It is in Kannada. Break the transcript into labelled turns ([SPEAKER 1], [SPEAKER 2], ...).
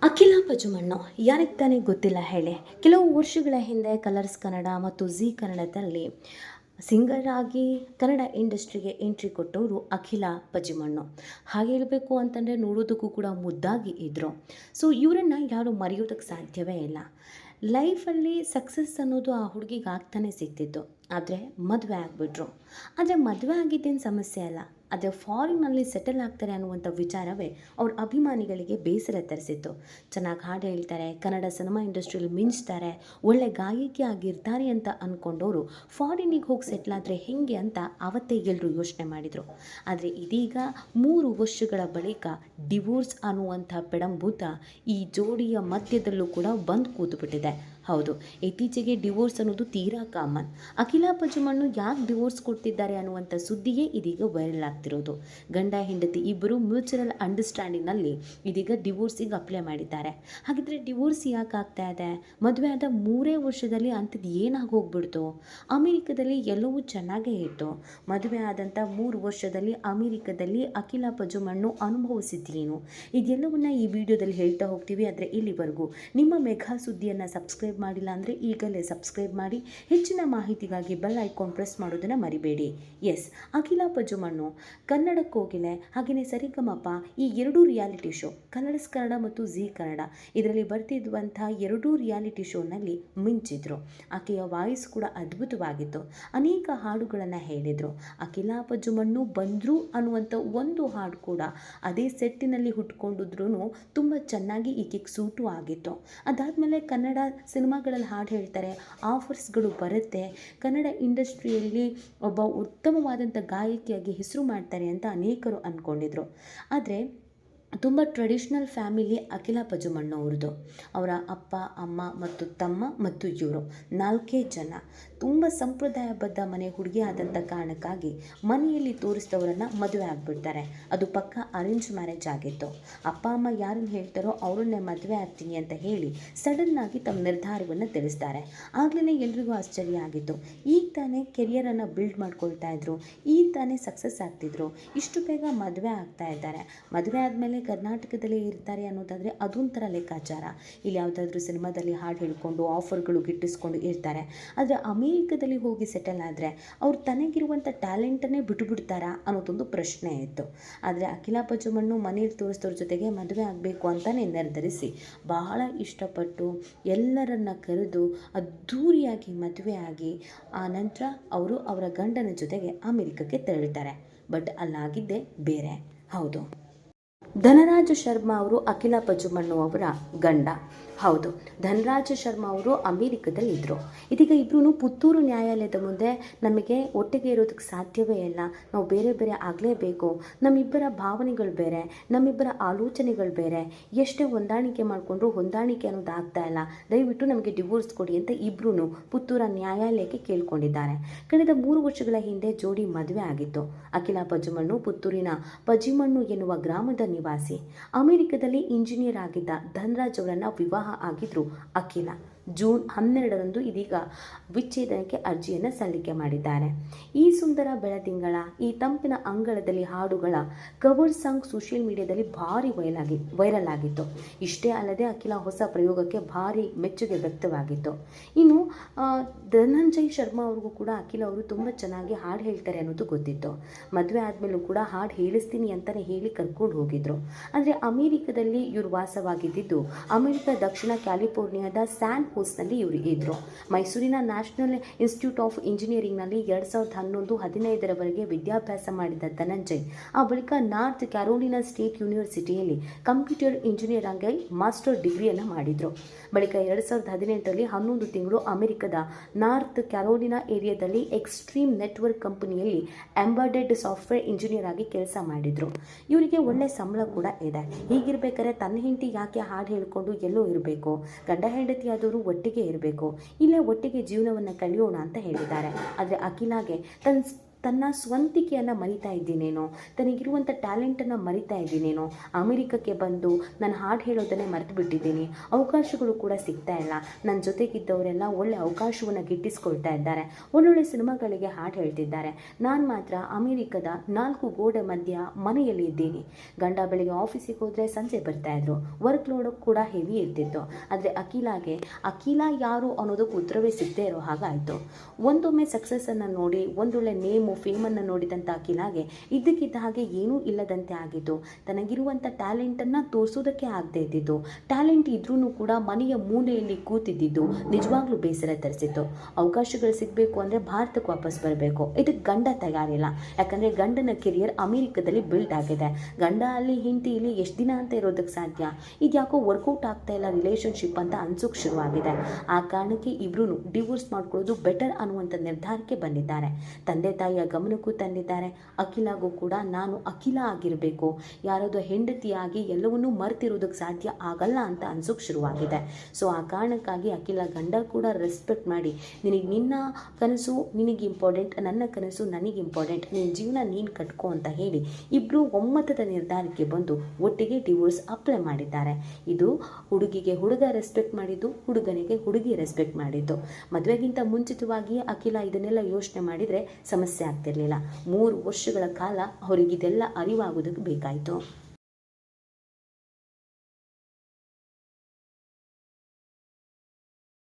[SPEAKER 1] ಅಖಿಲ ಪಜುಮಣ್ಣು ಯಾರಿಗೆ ತಾನೇ ಗೊತ್ತಿಲ್ಲ ಹೇಳಿ. ಕೆಲವು ವರ್ಷಗಳ ಹಿಂದೆ ಕಲರ್ಸ್ ಕನ್ನಡ ಮತ್ತು ಝೀ ಕನ್ನಡದಲ್ಲಿ ಸಿಂಗರ್ ಆಗಿ ಕನ್ನಡ ಇಂಡಸ್ಟ್ರಿಗೆ ಎಂಟ್ರಿ ಕೊಟ್ಟವರು ಅಖಿಲ ಪಜಿಮಣ್ಣು. ಹಾಗೆ ಹೇಳಬೇಕು ಅಂತಂದರೆ ನೋಡೋದಕ್ಕೂ ಕೂಡ ಮುದ್ದಾಗಿ ಇದ್ದರು. ಸೊ ಇವರನ್ನು ಯಾರು ಮರೆಯೋದಕ್ಕೆ ಸಾಧ್ಯವೇ ಇಲ್ಲ. ಲೈಫಲ್ಲಿ ಸಕ್ಸಸ್ ಅನ್ನೋದು ಆ ಹುಡುಗಿಗೆ ಆಗ್ತಾನೆ ಸಿಗ್ತಿತ್ತು. ಆದರೆ ಮದುವೆ ಆಗಿಬಿಟ್ರು. ಆದರೆ ಮದುವೆ ಆಗಿದ್ದೇನು ಸಮಸ್ಯೆ ಅಲ್ಲ, ಆದರೆ ಫಾರಿನ್ನಲ್ಲಿ ಸೆಟಲ್ ಆಗ್ತಾರೆ ಅನ್ನುವಂಥ ವಿಚಾರವೇ ಅವ್ರ ಅಭಿಮಾನಿಗಳಿಗೆ ಬೇಸರ ತರಿಸಿತ್ತು. ಚೆನ್ನಾಗಿ ಹಾಡು ಹೇಳ್ತಾರೆ, ಕನ್ನಡ ಸಿನಿಮಾ ಇಂಡಸ್ಟ್ರಿಯಲ್ಲಿ ಮಿಂಚ್ತಾರೆ, ಒಳ್ಳೆ ಗಾಯಕಿ ಆಗಿರ್ತಾರೆ ಅಂತ ಅಂದ್ಕೊಂಡವರು ಫಾರಿನಿಗೆ ಹೋಗಿ ಸೆಟ್ಲ್ ಆದರೆ ಹೇಗೆ ಅಂತ ಅವತ್ತೇ ಎಲ್ಲರೂ ಯೋಚನೆ ಮಾಡಿದರು. ಆದರೆ ಇದೀಗ 3 ವರ್ಷಗಳ ಬಳಿಕ ಡಿವೋರ್ಸ್ ಅನ್ನುವಂಥ ಪೆಡಂಭೂತ ಈ ಜೋಡಿಯ ಮಧ್ಯದಲ್ಲೂ ಕೂಡ ಬಂದು ಕೂತುಬಿಟ್ಟಿದೆ. ಹೌದು, ಇತ್ತೀಚೆಗೆ ಡಿವೋರ್ಸ್ ಅನ್ನೋದು ತೀರಾ ಕಾಮನ್. ಅಖಿಲ ಪಜುಮಣ್ಣು ಯಾಕೆ ಡಿವೋರ್ಸ್ ಕೊಡ್ತಿದ್ದಾರೆ ಅನ್ನುವಂಥ ಸುದ್ದಿಯೇ ಇದೀಗ ವೈರಲ್ ಆಗ್ತಿರೋದು. ಗಂಡ ಹೆಂಡತಿ ಇಬ್ಬರು ಮ್ಯೂಚುವಲ್ ಅಂಡರ್ಸ್ಟ್ಯಾಂಡಿಂಗ್ನಲ್ಲಿ ಇದೀಗ ಡಿವೋರ್ಸಿಗೆ ಅಪ್ಲೈ ಮಾಡಿದ್ದಾರೆ. ಹಾಗಿದ್ರೆ ಡಿವೋರ್ಸ್ ಯಾಕೆ ಆಗ್ತಾ ಇದೆ? ಮದುವೆ ಆದ 3 ವರ್ಷದಲ್ಲಿ ಅಂಥದ್ದು ಏನಾಗಿ ಹೋಗ್ಬಿಡ್ತು? ಅಮೆರಿಕದಲ್ಲಿ ಎಲ್ಲವೂ ಚೆನ್ನಾಗೇ ಇತ್ತು. ಮದುವೆ ಆದಂಥ 3 ವರ್ಷದಲ್ಲಿ ಅಮೆರಿಕದಲ್ಲಿ ಅಖಿಲ ಪಜುಮಣ್ಣು ಅನುಭವಿಸಿದ್ದೇನು ಇದೆಲ್ಲವನ್ನ ಈ ವಿಡಿಯೋದಲ್ಲಿ ಹೇಳ್ತಾ ಹೋಗ್ತೀವಿ. ಆದರೆ ಇಲ್ಲಿವರೆಗೂ ನಿಮ್ಮ ಮೆಗಾ ಸುದ್ದಿಯನ್ನು ಸಬ್ಸ್ಕ್ರೈಬ್ ಮಾಡಿಲ್ಲ ಅಂದರೆ ಈಗಲೇ ಸಬ್ಸ್ಕ್ರೈಬ್ ಮಾಡಿ. ಹೆಚ್ಚಿನ ಮಾಹಿತಿಗಾಗಿ ಬೆಲ್ ಐಕಾನ್ ಪ್ರೆಸ್ ಮಾಡೋದನ್ನು ಮರಿಬೇಡಿ. ಎಸ್, ಅಖಿಲ ಪಜುಮಣ್ಣು ಕನ್ನಡ ಕೋಗಿಲೆ ಹಾಗೆಯೇ ಸರಿಗಮಪ ಈ 2 ರಿಯಾಲಿಟಿ ಶೋ ಕಲರ್ಸ್ ಕನ್ನಡ ಮತ್ತು ಝೀ ಕನ್ನಡ ಇದರಲ್ಲಿ ಬರ್ತಿದ್ದಂಥ 2 ರಿಯಾಲಿಟಿ ಶೋನಲ್ಲಿ ಮಿಂಚಿದ್ರು. ಆಕೆಯ ವಾಯ್ಸ್ ಕೂಡ ಅದ್ಭುತವಾಗಿತ್ತು. ಅನೇಕ ಹಾಡುಗಳನ್ನು ಹೇಳಿದರು. ಅಖಿಲ ಪಜುಮಣ್ಣು ಬಂದರು ಅನ್ನುವಂಥ ಒಂದು ಹಾಡು ಕೂಡ ಅದೇ ಸೆಟ್ಟಿನಲ್ಲಿ ಹುಟ್ಕೊಂಡಿದ್ರೂ ತುಂಬ ಚೆನ್ನಾಗಿ ಈಕೆಗೆ ಸೂಟು ಆಗಿತ್ತು. ಅದಾದಮೇಲೆ ಕನ್ನಡ ಸಿನಿಮಾಗಳಲ್ಲಿ ಹಾಡು ಹೇಳ್ತಾರೆ, ಆಫರ್ಸ್ಗಳು ಬರುತ್ತೆ, ಕನ್ನಡ ಇಂಡಸ್ಟ್ರಿಯಲ್ಲಿ ಒಬ್ಬ ಉತ್ತಮವಾದಂಥ ಗಾಯಕಿಯಾಗಿ ಹೆಸರು ಮಾಡ್ತಾರೆ ಅಂತ ಅನೇಕರು ಅಂದ್ಕೊಂಡಿದ್ರು. ಆದರೆ ತುಂಬ ಟ್ರೆಡಿಷ್ನಲ್ ಫ್ಯಾಮಿಲಿ ಅಖಿಲ ಪಜುಮಣ್ಣು ಅವ್ರದ್ದು. ಅವರ ಅಪ್ಪ, ಅಮ್ಮ ಮತ್ತು ತಮ್ಮ ಮತ್ತು ಇವರು 4 ಜನ. ತುಂಬ ಸಂಪ್ರದಾಯಬದ್ಧ ಮನೆ ಹುಡುಗಿ ಆದಂಥ ಕಾರಣಕ್ಕಾಗಿ ಮನೆಯಲ್ಲಿ ತೋರಿಸಿದವರನ್ನು ಮದುವೆ ಆಗಿಬಿಡ್ತಾರೆ. ಅದು ಪಕ್ಕ ಅರೇಂಜ್ ಮ್ಯಾರೇಜ್ ಆಗಿತ್ತು. ಅಪ್ಪ ಅಮ್ಮ ಯಾರನ್ನು ಹೇಳ್ತಾರೋ ಅವರನ್ನೇ ಮದುವೆ ಆಗ್ತೀನಿ ಅಂತ ಹೇಳಿ ಸಡನ್ನಾಗಿ ತಮ್ಮ ನಿರ್ಧಾರವನ್ನು ತಿಳಿಸ್ತಾರೆ. ಆಗಲೇ ಎಲ್ರಿಗೂ ಆಶ್ಚರ್ಯ ಆಗಿತ್ತು. ಈಗ ತಾನೇ ಕೆರಿಯರನ್ನು ಬಿಲ್ಡ್ ಮಾಡ್ಕೊಳ್ತಾ ಇದ್ರು, ಈಗ ತಾನೇ ಸಕ್ಸಸ್ ಆಗ್ತಿದ್ರು, ಇಷ್ಟು ಬೇಗ ಮದುವೆ ಆಗ್ತಾ ಇದ್ದಾರೆ. ಮದುವೆ ಆದಮೇಲೆ ಕರ್ನಾಟಕದಲ್ಲಿ ಇರ್ತಾರೆ ಅನ್ನೋದಾದರೆ ಅದೊಂಥರ ಲೆಕ್ಕಾಚಾರ. ಇಲ್ಲಿ ಯಾವುದಾದ್ರೂ ಸಿನಿಮಾದಲ್ಲಿ ಹಾಡು ಹೇಳ್ಕೊಂಡು ಆಫರ್ಗಳು ಗಿಟ್ಟಿಸ್ಕೊಂಡು ಇರ್ತಾರೆ. ಆದರೆ ಅಮೇರಿಕದಲ್ಲಿ ಹೋಗಿ ಸೆಟಲ್ ಆದರೆ ಅವ್ರು ತನಗಿರುವಂಥ ಟ್ಯಾಲೆಂಟನ್ನೇ ಬಿಟ್ಟುಬಿಡ್ತಾರಾ ಅನ್ನೋದೊಂದು ಪ್ರಶ್ನೆ ಇತ್ತು. ಆದರೆ ಅಖಿಲ ಪಜುಮಣ್ಣು ಮನೇಲಿ ತೋರಿಸಿದವ್ರ ಜೊತೆಗೆ ಮದುವೆ ಆಗಬೇಕು ಅಂತಲೇ ನಿರ್ಧರಿಸಿ ಬಹಳ ಇಷ್ಟಪಟ್ಟು ಎಲ್ಲರನ್ನ ಕರೆದು ಅದ್ಧೂರಿಯಾಗಿ ಮದುವೆ ಆಗಿ ಆ ನಂತರ ಅವರು ಅವರ ಗಂಡನ ಜೊತೆಗೆ ಅಮೆರಿಕಕ್ಕೆ ತೆರಳ್ತಾರೆ. ಬಟ್ ಅಲ್ಲಾಗಿದ್ದೇ ಬೇರೆ. ಹೌದು, ಧನರಾಜ ಶರ್ಮಾ ಅವರು ಅಖಿಲ ಪಜುಮಣ್ಣು ಅವರ ಗಂಡ. ಹೌದು, ಧನರಾಜ ಶರ್ಮಾ ಅವರು ಅಮೇರಿಕದಲ್ಲಿ ಇದ್ದರು. ಇದೀಗ ಇಬ್ಬರೂ ಪುತ್ತೂರು ನ್ಯಾಯಾಲಯದ ಮುಂದೆ ನಮಗೆ ಒಟ್ಟಿಗೆ ಇರೋದಕ್ಕೆ ಸಾಧ್ಯವೇ ಇಲ್ಲ, ನಾವು ಬೇರೆ ಬೇರೆ ಆಗಲೇಬೇಕು, ನಮ್ಮಿಬ್ಬರ ಭಾವನೆಗಳು ಬೇರೆ, ನಮ್ಮಿಬ್ಬರ ಆಲೋಚನೆಗಳು ಬೇರೆ, ಎಷ್ಟೇ ಹೊಂದಾಣಿಕೆ ಮಾಡಿಕೊಂಡ್ರು ಹೊಂದಾಣಿಕೆ ಅನ್ನೋದು ಆಗ್ತಾ ಇಲ್ಲ, ದಯವಿಟ್ಟು ನಮಗೆ ಡಿವೋರ್ಸ್ ಕೊಡಿ ಅಂತ ಇಬ್ಬರೂ ಪುತ್ತೂರ ನ್ಯಾಯಾಲಯಕ್ಕೆ ಕೇಳ್ಕೊಂಡಿದ್ದಾರೆ. ಕಳೆದ 3 ವರ್ಷಗಳ ಹಿಂದೆ ಜೋಡಿ ಮದುವೆ ಆಗಿತ್ತು. ಅಖಿಲ ಪಜುಮಣ್ಣು ಪುತ್ತೂರಿನ ಪಜಿಮಣ್ಣು ಎನ್ನುವ ಗ್ರಾಮದ ನಿವಾಸಿ. ಅಮೆರಿಕದಲ್ಲಿ ಇಂಜಿನಿಯರ್ ಆಗಿದ್ದ ಧನರಾಜ್ ಅವರನ್ನು ವಿವಾಹ ಆಗಿದ್ರು ಅಖಿಲ. ಜೂನ್ 12ರಂದು ಇದೀಗ ವಿಚ್ಛೇದನಕ್ಕೆ ಅರ್ಜಿಯನ್ನು ಸಲ್ಲಿಕೆ ಮಾಡಿದ್ದಾರೆ. ಈ ಸುಂದರ ಬೆಳದಿಂಗಳ ಈ ತಂಪಿನ ಅಂಗಳದಲ್ಲಿ ಹಾಡುಗಳ ಕವರ್ ಸಾಂಗ್ ಸೋಷಿಯಲ್ ಮೀಡಿಯಾದಲ್ಲಿ ಭಾರಿ ವೈರಲ್ ಆಗಿತ್ತು. ಇಷ್ಟೇ ಅಲ್ಲದೆ ಅಖಿಲ ಹೊಸ ಪ್ರಯೋಗಕ್ಕೆ ಭಾರಿ ಮೆಚ್ಚುಗೆ ವ್ಯಕ್ತವಾಗಿತ್ತು. ಇನ್ನು ಧನಂಜಯ್ ಶರ್ಮಾ ಅವ್ರಿಗೂ ಕೂಡ ಅಖಿಲ ಅವರು ತುಂಬ ಚೆನ್ನಾಗಿ ಹಾಡು ಹೇಳ್ತಾರೆ ಅನ್ನೋದು ಗೊತ್ತಿತ್ತು. ಮದುವೆ ಆದಮೇಲೂ ಕೂಡ ಹಾಡು ಹೇಳಿಸ್ತೀನಿ ಅಂತಲೇ ಹೇಳಿ ಕರ್ಕೊಂಡು ಹೋಗಿದ್ರು. ಆದರೆ ಅಮೆರಿಕದಲ್ಲಿ ಇವರು ವಾಸವಾಗಿದ್ದು ಅಮೆರಿಕ ದಕ್ಷಿಣ ಕ್ಯಾಲಿಫೋರ್ನಿಯಾದ ಸ್ಯಾನ್ ಹೋಸ್ನಲ್ಲಿ ಇವರು ಇದ್ದರು. ಮೈಸೂರಿನ ನ್ಯಾಷನಲ್ ಇನ್ಸ್ಟಿಟ್ಯೂಟ್ ಆಫ್ ಇಂಜಿನಿಯರಿಂಗ್ನಲ್ಲಿ 2011-15ರವರೆಗೆ ವಿದ್ಯಾಭ್ಯಾಸ ಮಾಡಿದ ಧನಂಜಯ್ ಆ ಬಳಿಕ ನಾರ್ತ್ ಕ್ಯಾರೋಲಿನಾ ಸ್ಟೇಟ್ ಯೂನಿವರ್ಸಿಟಿಯಲ್ಲಿ ಕಂಪ್ಯೂಟರ್ ಇಂಜಿನಿಯರ್ ಆಗಿ ಮಾಸ್ಟರ್ ಡಿಗ್ರಿಯನ್ನು ಮಾಡಿದರು. ಬಳಿಕ 2018ರಲ್ಲಿ 11 ತಿಂಗಳು ಅಮೆರಿಕದ ನಾರ್ತ್ ಕ್ಯಾರೋಲಿನಾ ಏರಿಯಾದಲ್ಲಿ ಎಕ್ಸ್ಟ್ರೀಮ್ ನೆಟ್ವರ್ಕ್ ಕಂಪನಿಯಲ್ಲಿ ಎಂಬೆಡೆಡ್ ಸಾಫ್ಟ್ವೇರ್ ಇಂಜಿನಿಯರ್ ಆಗಿ ಕೆಲಸ ಮಾಡಿದರು. ಇವರಿಗೆ ಒಳ್ಳೆ ಸಂಬಳ ಕೂಡ ಇದೆ. ಹೀಗಿರ್ಬೇಕಾದ್ರೆ ತನ್ನ ಹೆಂಡತಿ ಯಾಕೆ ಹಾಡು ಹೇಳ್ಕೊಂಡು ಎಲ್ಲೋ ಇರಬೇಕು, ಗಂಡ ಹೆಂಡತಿಯಾದವರು ಒಟ್ಟಿಗೆ ಇರಬೇಕು, ಇಲ್ಲೇ ಒಟ್ಟಿಗೆ ಜೀವನವನ್ನು ಕಳೆಯೋಣ ಅಂತ ಹೇಳಿದ್ದಾರೆ. ಆದರೆ ಅಖಿಲಾಗೆ ತನ್ನ ತನ್ನ ಸ್ವಂತಿಕೆಯನ್ನು ಮರಿತಾ ಇದ್ದೀನೇನೋ, ತನಗಿರುವಂಥ ಟ್ಯಾಲೆಂಟನ್ನು ಮರಿತಾ ಇದ್ದೀನೇನೋ, ಅಮೆರಿಕಕ್ಕೆ ಬಂದು ನಾನು ಹಾಡು ಹೇಳೋದನ್ನೇ ಮರೆತು ಬಿಟ್ಟಿದ್ದೀನಿ, ಅವಕಾಶಗಳು ಕೂಡ ಸಿಗ್ತಾ ಇಲ್ಲ, ನನ್ನ ಜೊತೆಗಿದ್ದವರೆಲ್ಲ ಒಳ್ಳೆ ಅವಕಾಶವನ್ನು ಗಿಟ್ಟಿಸ್ಕೊಳ್ತಾ ಇದ್ದಾರೆ, ಒಳ್ಳೊಳ್ಳೆ ಸಿನಿಮಾಗಳಿಗೆ ಹಾಡು ಹೇಳ್ತಿದ್ದಾರೆ, ನಾನು ಮಾತ್ರ ಅಮೆರಿಕದ 4 ಗೋಡೆ ಮಧ್ಯ ಮನೆಯಲ್ಲಿ ಇದ್ದೀನಿ. ಗಂಡ ಬೆಳಿಗ್ಗೆ ಆಫೀಸಿಗೆ ಹೋದರೆ ಸಂಜೆ ಬರ್ತಾಯಿದ್ರು, ವರ್ಕ್ ಲೋಡು ಕೂಡ ಹೆವಿ ಇರ್ತಿತ್ತು. ಆದರೆ ಅಖಿಲ ಯಾರು ಅನ್ನೋದಕ್ಕೆ ಉತ್ತರವೇ ಸಿಗದೆ ಇರೋ ಹಾಗಾಯಿತು. ಒಂದೊಮ್ಮೆ ಸಕ್ಸಸ್ಸನ್ನು ನೋಡಿ, ಒಂದೊಳ್ಳೆ ನೇಮು ಫೇಮನ್ನು ನೋಡಿದಂಥ ಅಖಿಲಾಗೆ ಇದ್ದಕ್ಕಿದ್ದ ಹಾಗೆ ಏನೂ ಇಲ್ಲದಂತೆ ಆಗಿತ್ತು. ತನಗಿರುವಂಥ ಟ್ಯಾಲೆಂಟನ್ನು ತೋರಿಸೋದಕ್ಕೆ ಆಗದೆ ಇದ್ದಿದ್ದು, ಟ್ಯಾಲೆಂಟ್ ಇದ್ರೂ ಕೂಡ ಮನೆಯ ಮೂಲೆಯಲ್ಲಿ ಕೂತಿದ್ದಿದ್ದು ನಿಜವಾಗ್ಲೂ ಬೇಸರ ತರಿಸಿತ್ತು. ಅವಕಾಶಗಳು ಸಿಗಬೇಕು ಅಂದರೆ ಭಾರತಕ್ಕೆ ವಾಪಸ್ ಬರಬೇಕು. ಇದಕ್ಕೆ ಗಂಡ ತಯಾರಿಲ್ಲ. ಯಾಕಂದರೆ ಗಂಡನ ಕೆರಿಯರ್ ಅಮೆರಿಕದಲ್ಲಿ ಬಿಲ್ಡ್ ಆಗಿದೆ. ಗಂಡ ಅಲ್ಲಿ ಹೆಂಡತಿ ಇಲ್ಲಿ ಎಷ್ಟು ದಿನ ಅಂತ ಇರೋದಕ್ಕೆ ಸಾಧ್ಯ? ಇದ್ಯಾಕೋ ವರ್ಕೌಟ್ ಆಗ್ತಾ ಇಲ್ಲ ರಿಲೇಷನ್ಶಿಪ್ ಅಂತ ಅನ್ಸೋಕ್ಕೆ ಶುರುವಾಗಿದೆ. ಆ ಕಾರಣಕ್ಕೆ ಇಬ್ಬರೂ ಡಿವೋರ್ಸ್ ಮಾಡ್ಕೊಳ್ಳೋದು ಬೆಟರ್ ಅನ್ನುವಂಥ ನಿರ್ಧಾರಕ್ಕೆ ಬಂದಿದ್ದಾರೆ. ತಂದೆ ತಾಯಿಯ ಗಮನಕ್ಕೂ ತಂದಿದ್ದಾರೆ. ಅಖಿಲಾಗೂ ಕೂಡ ನಾನು ಅಖಿಲ ಆಗಿರಬೇಕು, ಯಾರಾದರೂ ಹೆಂಡತಿಯಾಗಿ ಎಲ್ಲವನ್ನೂ ಮರ್ತಿರೋದಕ್ಕೆ ಸಾಧ್ಯ ಆಗಲ್ಲ ಅಂತ ಅನ್ಸೋಕ್ಕೆ ಶುರುವಾಗಿದೆ. ಸೊ ಆ ಕಾರಣಕ್ಕಾಗಿ ಅಖಿಲ ಗಂಡ ಕೂಡ ರೆಸ್ಪೆಕ್ಟ್ ಮಾಡಿ, ನಿನ್ನ ಕನಸು ನಿನಗೆ ಇಂಪಾರ್ಟೆಂಟ್, ನನ್ನ ಕನಸು ನನಗೆ ಇಂಪಾರ್ಟೆಂಟ್, ನಿನ್ನ ಜೀವನ ನೀನು ಕಟ್ಕೋ ಅಂತ ಹೇಳಿ ಇಬ್ಬರು ಒಮ್ಮತದ ನಿರ್ಧಾರಕ್ಕೆ ಬಂದು ಒಟ್ಟಿಗೆ ಡಿವೋರ್ಸ್ ಅಪ್ಲೈ ಮಾಡಿದ್ದಾರೆ. ಇದು ಹುಡುಗಿಗೆ ಹುಡುಗ ರೆಸ್ಪೆಕ್ಟ್ ಮಾಡಿದ್ದು, ಹುಡುಗನಿಗೆ ಹುಡುಗಿ ರೆಸ್ಪೆಕ್ಟ್ ಮಾಡಿದ್ದು. ಮದುವೆಗಿಂತ ಮುಂಚಿತವಾಗಿ ಅಖಿಲ ಇದನ್ನೆಲ್ಲ ಯೋಚನೆ ಮಾಡಿದರೆ ಸಮಸ್ಯೆ ಆಗ್ತಿರ್ಲಿಲ್ಲ. 3 ವರ್ಷಗಳ ಕಾಲ ಅವರಿಗಿದೆಲ್ಲ ಅರಿವಾಗೋದಕ್ಕೆ ಬೇಕಾಯಿತು.